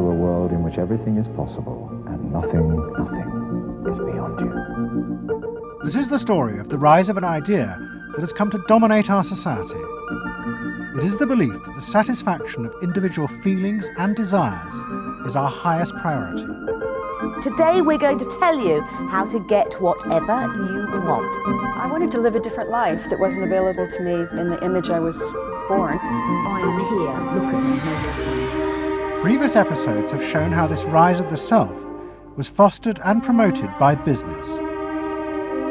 to a world in which everything is possible and nothing is beyond you. This is the story of the rise of an idea that has come to dominate our society. It is the belief that the satisfaction of individual feelings and desires is our highest priority. Today we're going to tell you how to get whatever you want. I wanted to live a different life that wasn't available to me in the image I was born. I'm here, look at me, notice me. Previous episodes have shown how this rise of the self was fostered and promoted by business.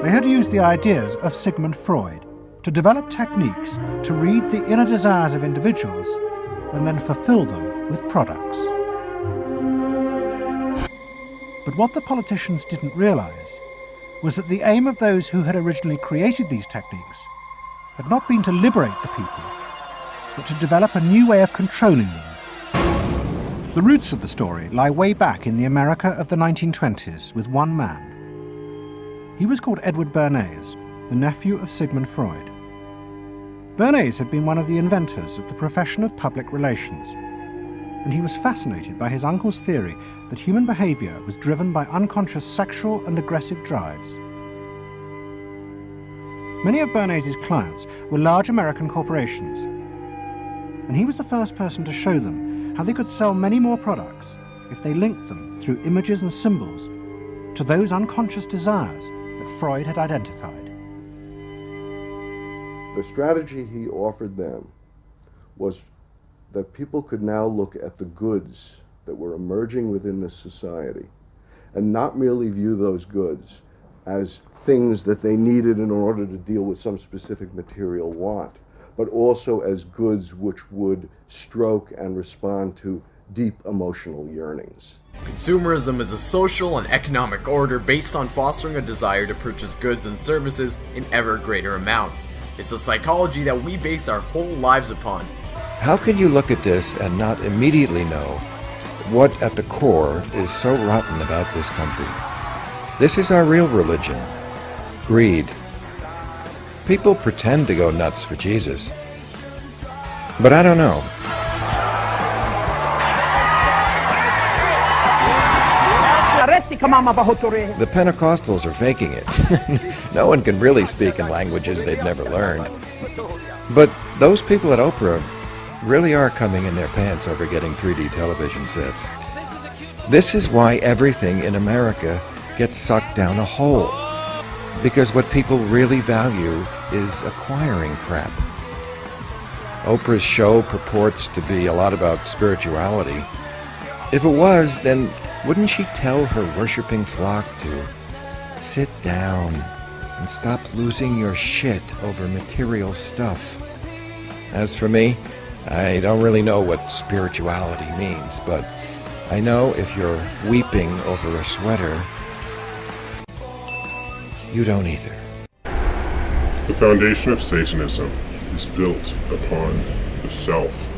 They had used the ideas of Sigmund Freud to develop techniques to read the inner desires of individuals and then fulfill them with products. But what the politicians didn't realise was that the aim of those who had originally created these techniques had not been to liberate the people, but to develop a new way of controlling them. The roots of the story lie way back in the America of the 1920s with one man. He was called Edward Bernays, the nephew of Sigmund Freud. Bernays had been one of the inventors of the profession of public relations, and he was fascinated by his uncle's theory that human behaviour was driven by unconscious sexual and aggressive drives. Many of Bernays' clients were large American corporations, and he was the first person to show them how they could sell many more products if they linked them through images and symbols to those unconscious desires that Freud had identified. The strategy he offered them was that people could now look at the goods that were emerging within this society and not merely view those goods as things that they needed in order to deal with some specific material want, but also as goods which would stroke and respond to deep emotional yearnings. Consumerism is a social and economic order based on fostering a desire to purchase goods and services in ever greater amounts. It's a psychology that we base our whole lives upon. How can you look at this and not immediately know what at the core is so rotten about this country? This is our real religion. Greed. People pretend to go nuts for Jesus, but I don't know. The Pentecostals are faking it. No one can really speak in languages they've never learned. But those people at Oprah really are coming in their pants over getting 3D television sets. This is why everything in America gets sucked down a hole. Because what people really value is acquiring crap. Oprah's show purports to be a lot about spirituality. If it was, then wouldn't she tell her worshipping flock to sit down and stop losing your shit over material stuff? As for me, I don't really know what spirituality means, but I know if you're weeping over a sweater, you don't either. The foundation of Satanism is built upon the self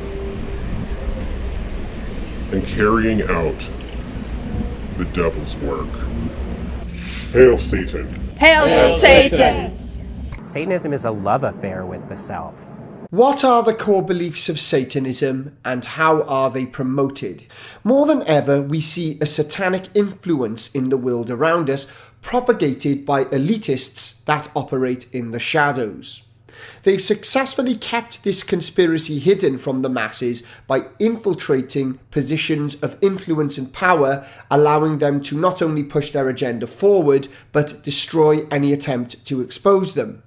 and carrying out the devil's work. Hail Satan! Hail Satan! Satanism is a love affair with the self. What are the core beliefs of Satanism and how are they promoted? More than ever, we see a satanic influence in the world around us, propagated by elitists that operate in the shadows. They've successfully kept this conspiracy hidden from the masses by infiltrating positions of influence and power, allowing them to not only push their agenda forward, but destroy any attempt to expose them.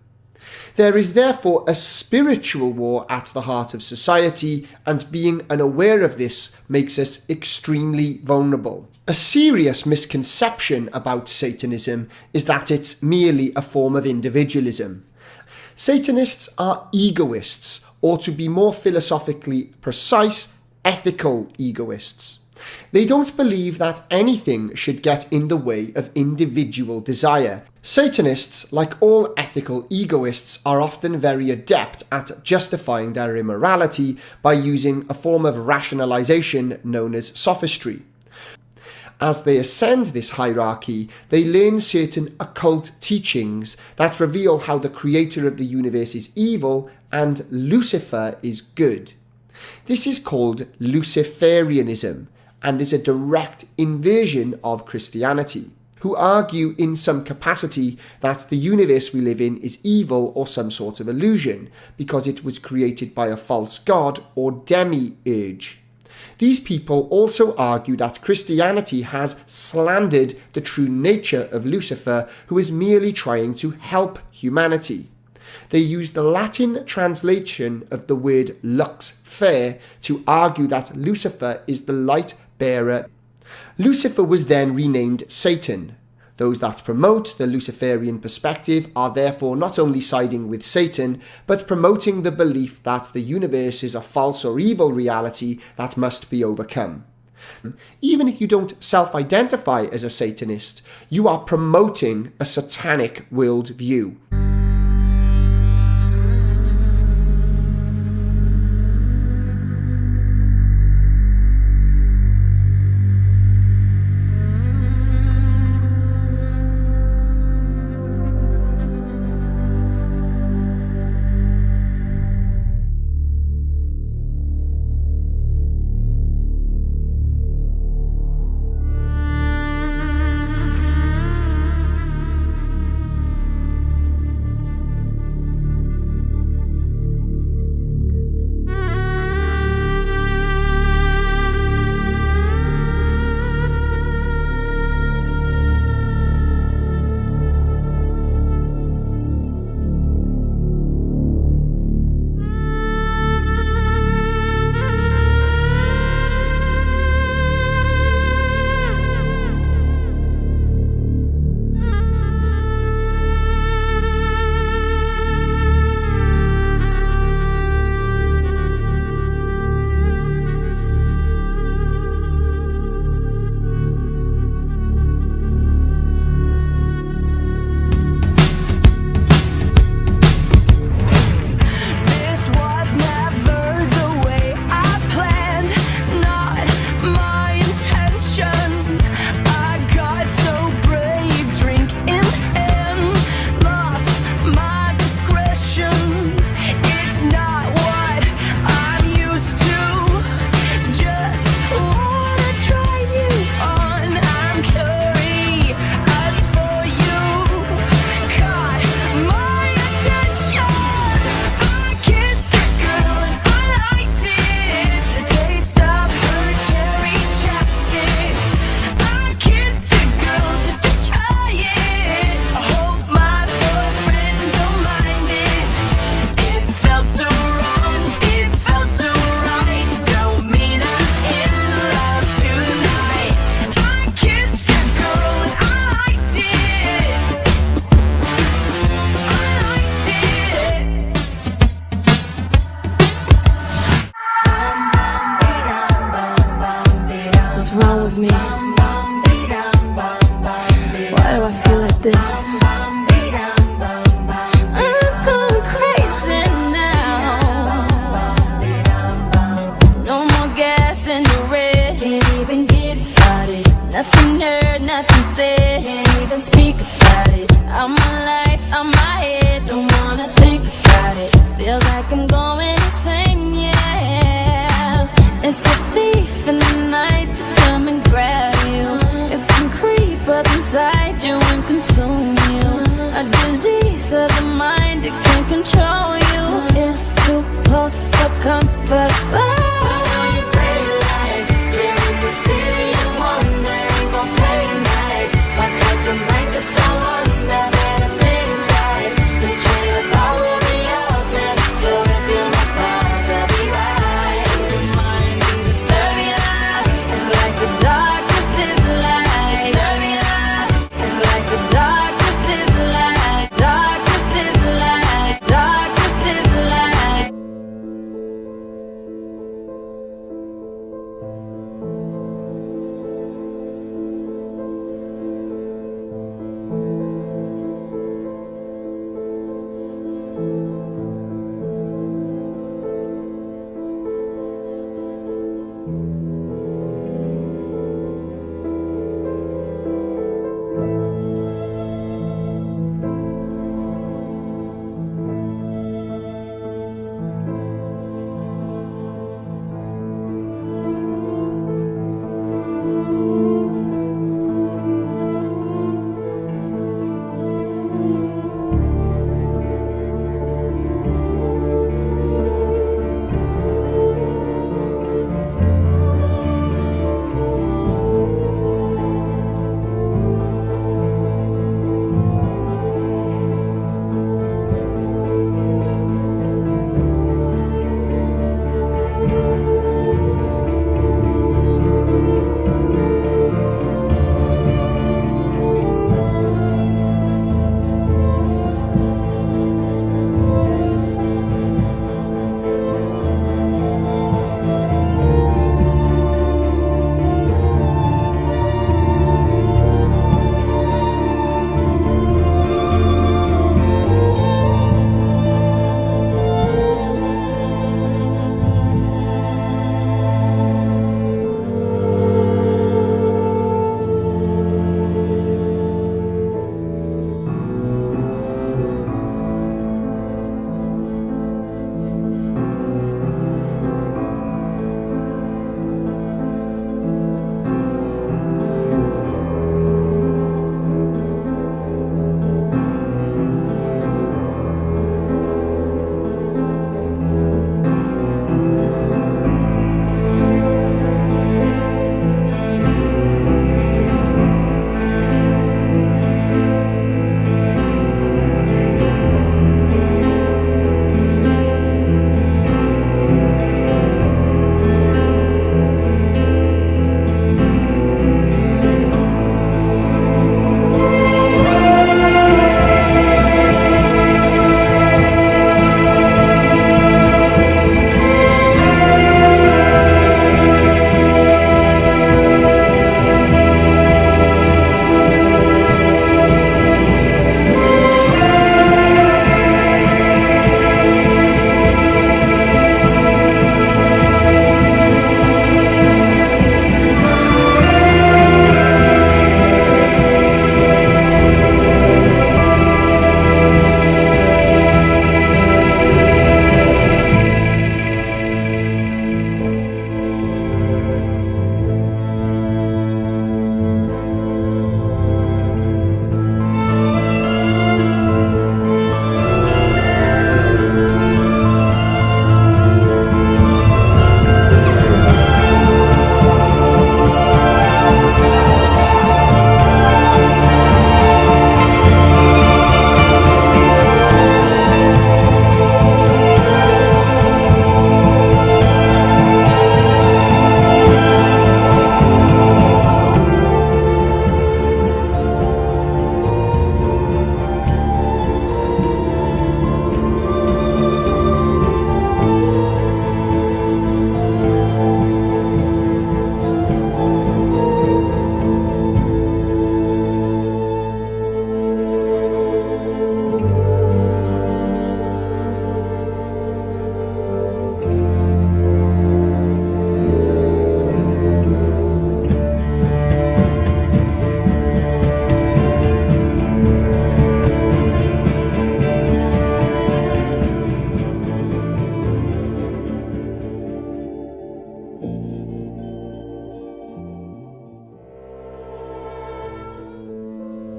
There is therefore a spiritual war at the heart of society, and being unaware of this makes us extremely vulnerable. A serious misconception about Satanism is that it's merely a form of individualism. Satanists are egoists, or to be more philosophically precise, ethical egoists. They don't believe that anything should get in the way of individual desire. Satanists, like all ethical egoists, are often very adept at justifying their immorality by using a form of rationalization known as sophistry. As they ascend this hierarchy, they learn certain occult teachings that reveal how the creator of the universe is evil and Lucifer is good. This is called Luciferianism, and is a direct inversion of Christianity, who argue in some capacity that the universe we live in is evil or some sort of illusion because it was created by a false god or demiurge. These people also argue that Christianity has slandered the true nature of Lucifer, who is merely trying to help humanity. They use the Latin translation of the word lux, fair, to argue that Lucifer is the light bearer. Lucifer was then renamed Satan. Those that promote the Luciferian perspective are therefore not only siding with Satan, but promoting the belief that the universe is a false or evil reality that must be overcome. Even if you don't self-identify as a Satanist, you are promoting a satanic worldview. Darkness is light.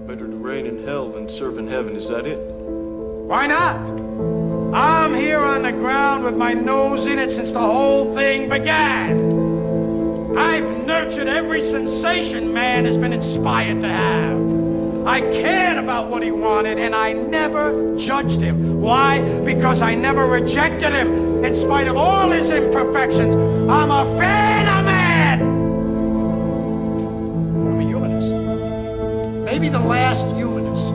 Better to reign in hell than serve in heaven, is that it? Why not? I'm here on the ground with my nose in it since the whole thing began. I've nurtured every sensation man has been inspired to have. I cared about what he wanted, and I never judged him. Why? Because I never rejected him, in spite of all his imperfections. I'm a fan of man! I'm a humanist. Maybe the last humanist.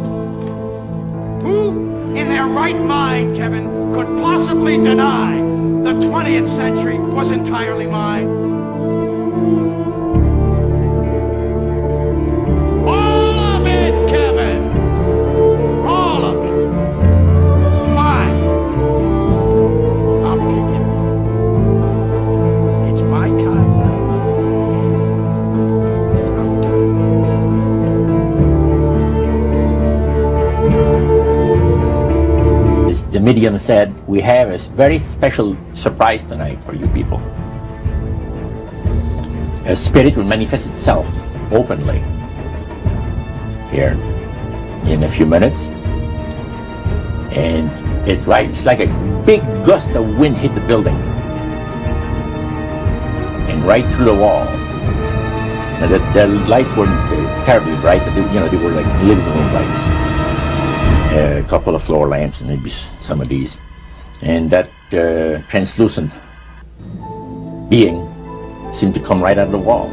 Who, in their right mind, Kevin, could possibly deny the 20th century was entirely mine? All of it, Kevin! All of it. Mine. I'm picking. It's my time now. It's our time. The medium said, we have a very special surprise tonight for you people. A spirit will manifest itself openly here in a few minutes, and it's like a big gust of wind hit the building and right through the wall. Now the lights weren't terribly bright, but they were like living room lights. A couple of floor lamps and maybe some of these, and that translucent being seemed to come right out of the wall.